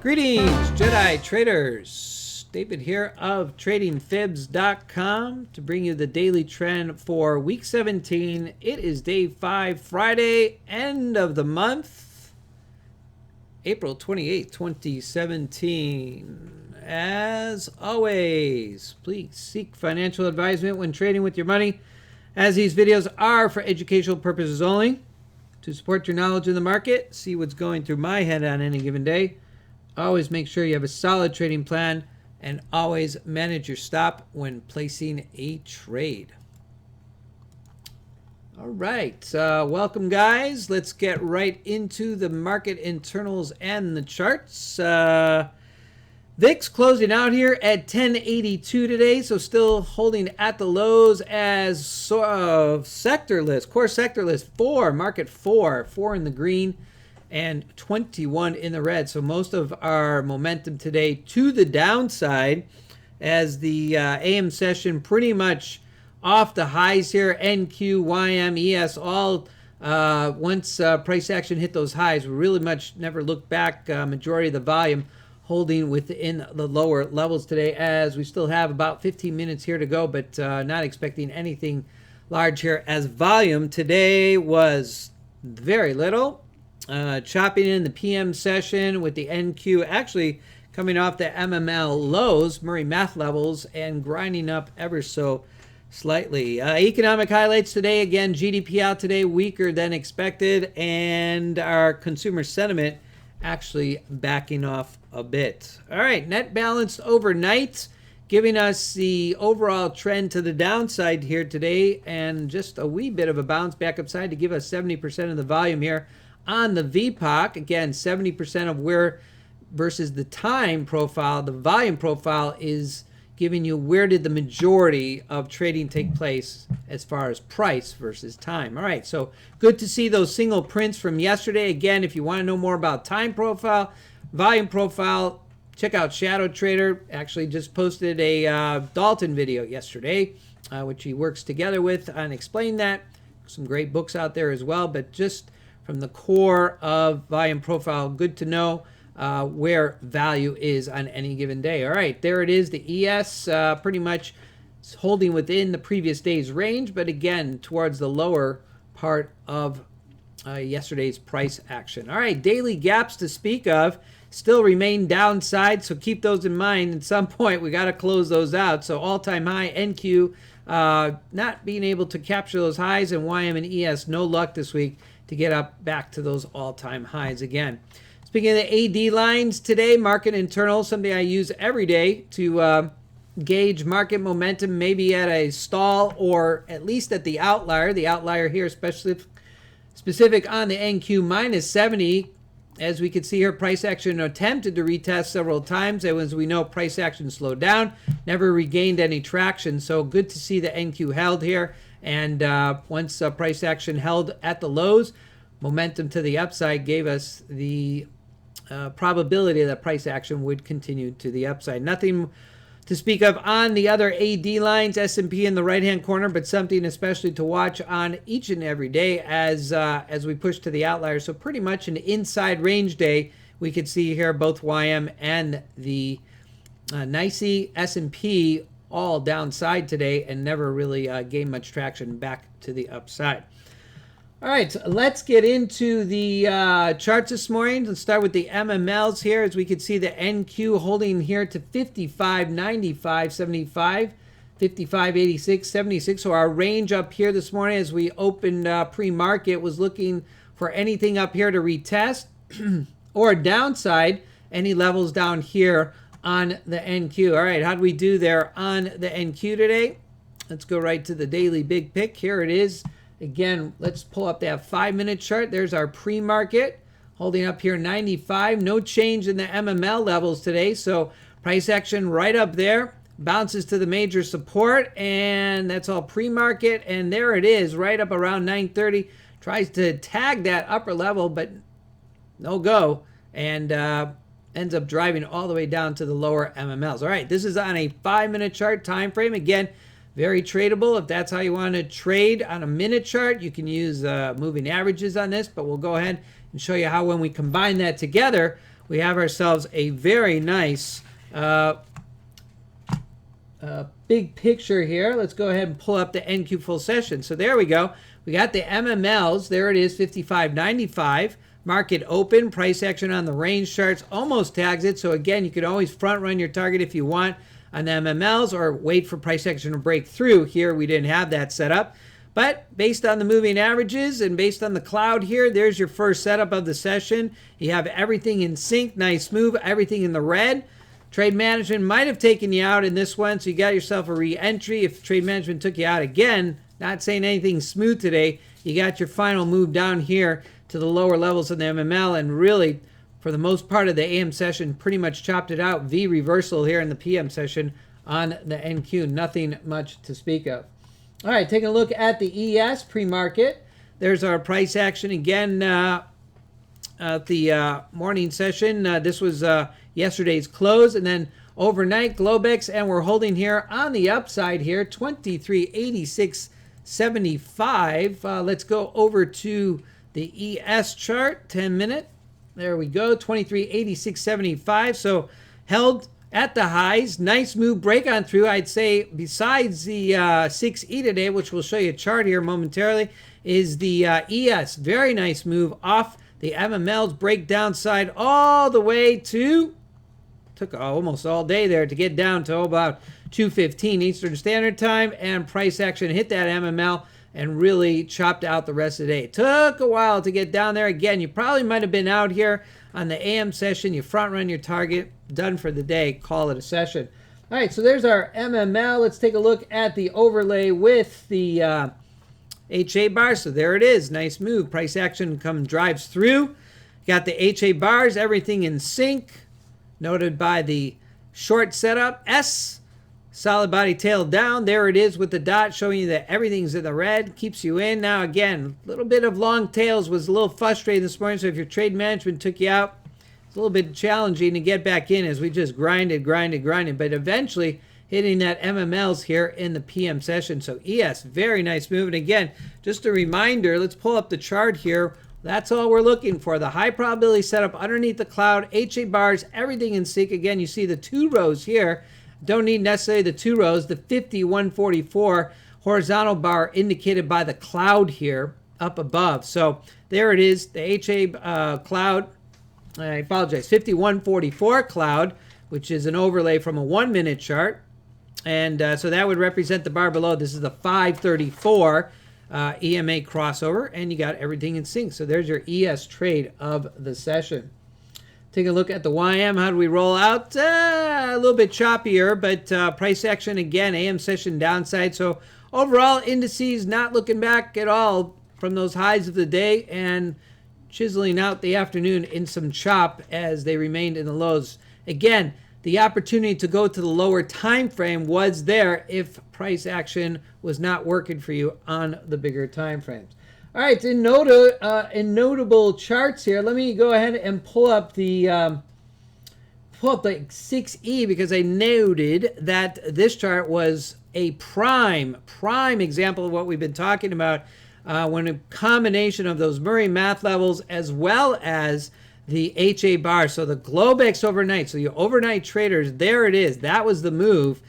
Greetings, Jedi traders. David here of TradingFibs.com to bring you the daily trend for week 17. It is day 5, Friday, end of the month, April 28th, 2017. As always, please seek financial advisement when trading with your money, as these videos are for educational purposes only. To support your knowledge in the market, see what's going through my head on any given day. Always make sure you have a solid trading plan and always manage your stop when placing a trade. All right, welcome guys. Let's get right into the market internals and the charts. VIX closing out here at 1082 today, so still holding at the lows as sector list, core sector list 4, market 4 in the green and 21 in the red. So most of our momentum today to the downside as the AM session pretty much off the highs here. NQ, YM, ES all once price action hit those highs, we really much never looked back. Majority of the volume holding within the lower levels today, as we still have about 15 minutes here to go, but not expecting anything large here as volume today was very little. Chopping in the PM session with the NQ actually coming off the MML lows, Murray math levels, and grinding up ever so slightly. Economic highlights today, again, GDP out today, weaker than expected, and our consumer sentiment actually backing off a bit. All right, net balance overnight, giving us the overall trend to the downside here today, and just a wee bit of a bounce back upside to give us 70% of the volume here on the VPOC. Again, 70% of where versus the time profile, the volume profile is giving you where did the majority of trading take place as far as price versus time. All right, so good to see those single prints from yesterday. Again, if you want to know more about time profile, volume profile, check out Shadow Trader. Actually just posted a Dalton video yesterday, which he works together with on explaining that. Some great books out there as well, but just from the core of volume profile, good to know where value is on any given day. All right, there it is. The ES pretty much holding within the previous day's range, but again, towards the lower part of yesterday's price action. All right, daily gaps to speak of still remain downside, so keep those in mind. At some point, we got to close those out. So all-time high, NQ, not being able to capture those highs, and YM and ES, no luck this week to get up back to those all-time highs again. Speaking of the AD lines today, market internal, something I use every day to gauge market momentum, maybe at a stall or at least at the outlier. The outlier here, especially specific on the NQ minus 70. As we can see here, price action attempted to retest several times. And as we know, price action slowed down, never regained any traction. So good to see the NQ held here. And once price action held at the lows, momentum to the upside gave us the probability that price action would continue to the upside. Nothing to speak of on the other AD lines, S&P in the right-hand corner, but something especially to watch on each and every day as we push to the outlier. So pretty much an inside range day. We could see here both YM and the NYSE S&P all downside today and never really gained much traction back to the upside. All right, so let's get into the charts this morning. Let's start with the MMLs here. As we can see, the NQ holding here to 55.95, 75, 55.86, 76. So our range up here this morning as we opened pre-market was looking for anything up here to retest or downside, any levels down here on the NQ. All right, how do we do there on the NQ today? Let's go right to the daily big pick. Here it is. Again, let's pull up that 5-minute chart. There's our pre-market holding up here 95. No change in the MML levels today. So price action right up there. Bounces to the major support. And that's all pre-market. And there it is right up around 930. Tries to tag that upper level, but no go. And ends up driving all the way down to the lower MMLs. All right, this is on a 5-minute chart time frame. Again, very tradable. If that's how you want to trade on a minute chart, you can use moving averages on this, but we'll go ahead and show you how when we combine that together, we have ourselves a very nice big picture here. Let's go ahead and pull up the NQ full session. So there we go. We got the MMLs. There it is, 55.95. Market open. Price action on the range charts almost tags it. So again, you can always front run your target if you want on the MMLs or wait for price action to break through. Here we didn't have that set up. But based on the moving averages and based on the cloud here, there's your first setup of the session. You have everything in sync, nice move, everything in the red. Trade management might have taken you out in this one, so you got yourself a re-entry. If trade management took you out again, not saying anything smooth today, you got your final move down here to the lower levels of the MML, and really, for the most part of the AM session, pretty much chopped it out. V reversal here in the PM session on the NQ. Nothing much to speak of. All right, taking a look at the ES pre-market. There's our price action again at the morning session. This was yesterday's close, and then overnight Globex, and we're holding here on the upside here, 2386.75. Let's go over to the ES chart, 10-minute. There we go, 2386.75. So held at the highs, nice move, break on through. I'd say besides the 6E today, which we'll show you a chart here momentarily, is the ES. Very nice move off the MMLs, break downside all the way to, took almost all day there to get down to about 2:15 Eastern Standard Time, and price action hit that MML and really chopped out the rest of the day. It took a while to get down there. Again, you probably might have been out here on the AM session. You front run your target, done for the day, call it a session. All right, so there's our MML. Let's take a look at the overlay with the HA bar. So there it is, nice move. Price action drives through. Got the HA bars, everything in sync. Noted by the short setup. S, solid body tail down. There it is with the dot showing you that everything's in the red. Keeps you in. Now again, a little bit of long tails was a little frustrating this morning. So if your trade management took you out, it's a little bit challenging to get back in as we just grinded. But eventually hitting that MMLs here in the PM session. So ES, very nice move. And again, just a reminder, let's pull up the chart here. That's all we're looking for. The high probability setup underneath the cloud, HA bars, everything in sync. Again, you see the two rows here. Don't need necessarily the two rows. The 5144 horizontal bar indicated by the cloud here up above. So there it is, the HA cloud. I apologize, 5144 cloud, which is an overlay from a 1-minute chart. And so that would represent the bar below. This is the 534 EMA crossover, and you got everything in sync. So there's your ES trade of the session. Take a look at the YM. How do we roll out? A little bit choppier, but price action again, AM session downside. So overall, indices not looking back at all from those highs of the day and chiseling out the afternoon in some chop as they remained in the lows. Again, the opportunity to go to the lower time frame was there if price action was not working for you on the bigger time frames. All right, in notable charts here, let me go ahead and pull up the 6E because I noted that this chart was a prime example of what we've been talking about when a combination of those Murray math levels as well as the HA bar. So the Globex overnight. So your overnight traders, there it is. That was the move.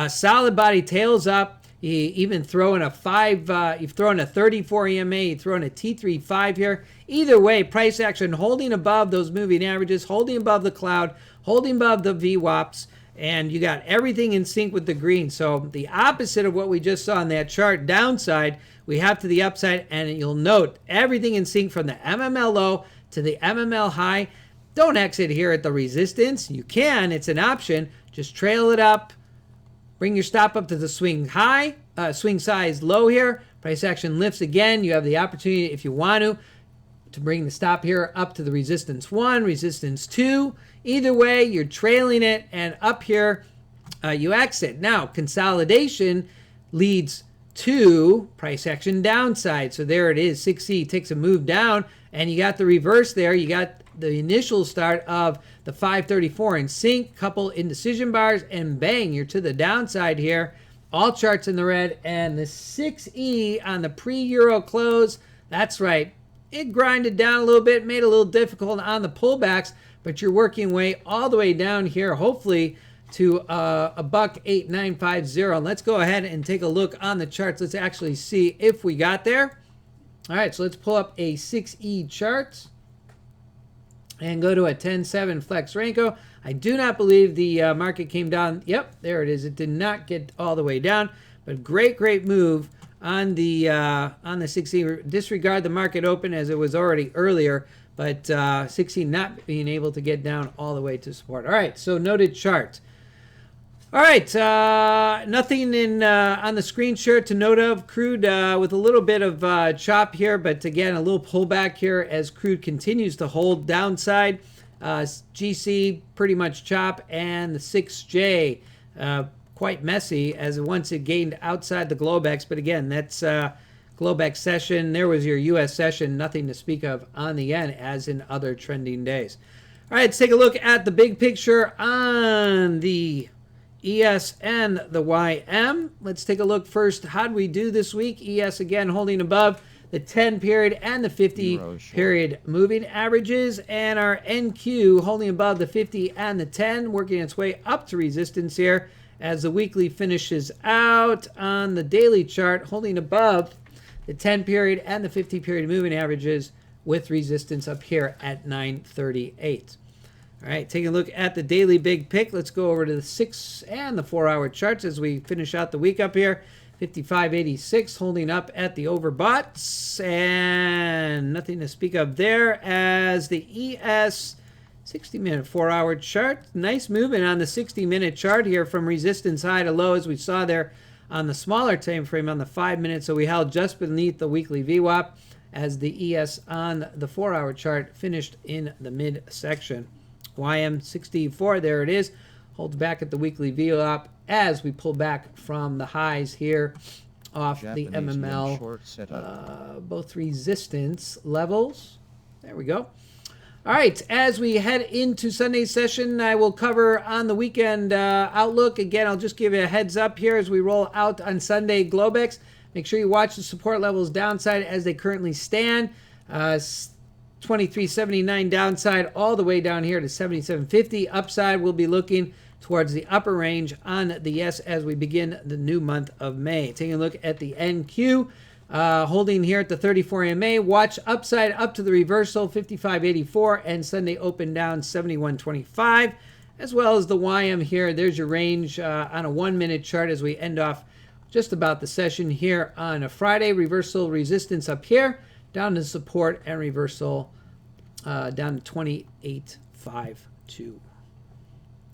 Solid body tails up. You even throw in a 5, you've thrown a 34 EMA, you throw in a T35 here. Either way, price action holding above those moving averages, holding above the cloud, holding above the VWAPs, and you got everything in sync with the green. So the opposite of what we just saw on that chart, downside, we have to the upside, and you'll note everything in sync from the MML low to the MML high. Don't exit here at the resistance. You can, it's an option. Just trail it up. Bring your stop up to the swing high, swing size low here. Price action lifts again. You have the opportunity, if you want to bring the stop here up to the resistance 1, resistance 2. Either way, you're trailing it, and up here, you exit. Now, consolidation leads to price action downside. So there it is. 6E takes a move down, and you got the reverse there. You got the initial start of the 534 in sync, couple indecision bars, and bang, you're to the downside here. All charts in the red, and the 6E on the pre-Euro close, that's right, it grinded down a little bit, made it a little difficult on the pullbacks, but you're working way all the way down here, hopefully to a buck 8950. Let's go ahead and take a look on the charts. Let's actually see if we got there. All right, so let's pull up a 6E chart and go to a 10-7 flex Renko. I do not believe the market came down. Yep, there it is. It did not get all the way down, but great move on the 6E. Disregard the market open as it was already earlier, but 6E not being able to get down all the way to support. All right, so noted chart. All right, nothing in on the screen share to note of. Crude with a little bit of chop here, but again, a little pullback here as crude continues to hold downside. GC pretty much chop, and the 6J quite messy as once it gained outside the Globex. But again, that's Globex session. There was your U.S. session, nothing to speak of on the yen as in other trending days. All right, let's take a look at the big picture on the ES and the YM. Let's take a look first. How did we do this week? ES again holding above the 10 period and the 50 period moving averages, and our NQ holding above the 50 and the 10, working its way up to resistance here as the weekly finishes out. On the daily chart, holding above the 10 period and the 50 period moving averages with resistance up here at 938. All right, taking a look at the daily big pick. Let's go over to the 6 and the 4-hour charts as we finish out the week up here. 55.86 holding up at the overboughts, and nothing to speak of there as the ES 60-minute 4-hour chart. Nice movement on the 60-minute chart here from resistance high to low as we saw there on the smaller time frame on the 5-minute. So we held just beneath the weekly VWAP as the ES on the 4-hour chart finished in the midsection. YM64, there it is, holds back at the weekly VWAP as we pull back from the highs here off Japanese the MML, both resistance levels. There we go. All right, as we head into Sunday's session, I will cover on the weekend outlook. Again, I'll just give you a heads up here as we roll out on Sunday Globex. Make sure you watch the support levels downside as they currently stand. 23.79 downside all the way down here to 77.50. Upside, we'll be looking towards the upper range on the yes as we begin the new month of May. Taking a look at the NQ, holding here at the 34 EMA. Watch upside up to the reversal, 55.84, and Sunday open down 71.25, as well as the YM here. There's your range on a 1-minute chart as we end off just about the session here on a Friday. Reversal resistance up here, down to support, and reversal down to 28.52.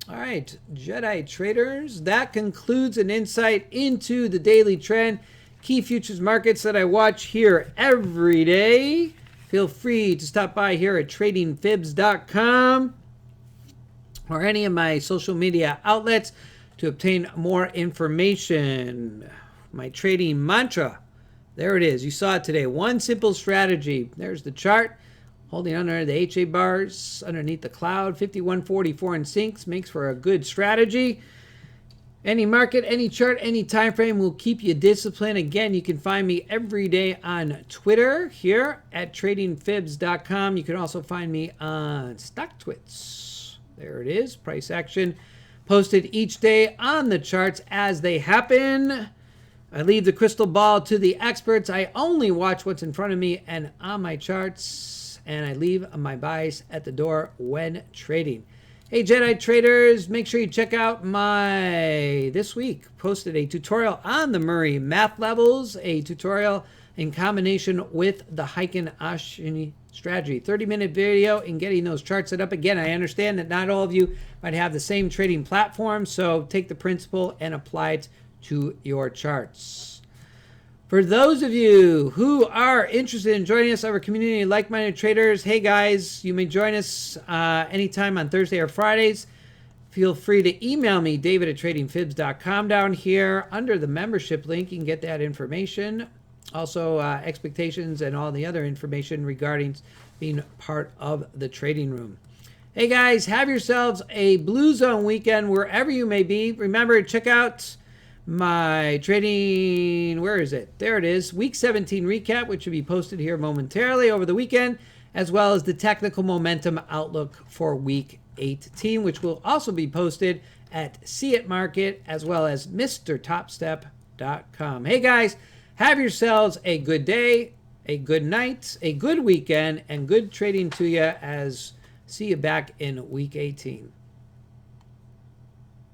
All right, Jedi traders, that concludes an insight into the daily trend. Key futures markets that I watch here every day. Feel free to stop by here at tradingfibs.com or any of my social media outlets to obtain more information. My trading mantra, there it is. You saw it today. One simple strategy. There's the chart. Holding under the HA bars, underneath the cloud, 51.44 in sinks makes for a good strategy. Any market, any chart, any time frame will keep you disciplined. Again, you can find me every day on Twitter here at tradingfibs.com. You can also find me on StockTwits. There it is, price action posted each day on the charts as they happen. I leave the crystal ball to the experts. I only watch what's in front of me and on my charts. And I leave my buys at the door when trading. Hey, Jedi traders, make sure you check out my, this week, posted a tutorial on the Murray math levels, a tutorial in combination with the Heiken Ashi strategy. 30-minute video in getting those charts set up. Again, I understand that not all of you might have the same trading platform, so take the principle and apply it to your charts. For those of you who are interested in joining us, our community of like-minded traders, hey guys, you may join us anytime on Thursday or Fridays. Feel free to email me, David at tradingfibs.com down here. Under the membership link, you can get that information. Also, expectations and all the other information regarding being part of the trading room. Hey guys, have yourselves a Blue Zone weekend wherever you may be. Remember, check out my trading, where is it? There it is. Week 17 recap, which will be posted here momentarily over the weekend, as well as the technical momentum outlook for week 18, which will also be posted at See It Market, as well as MrTopStep.com. Hey guys, have yourselves a good day, a good night, a good weekend, and good trading to you. As see you back in week 18.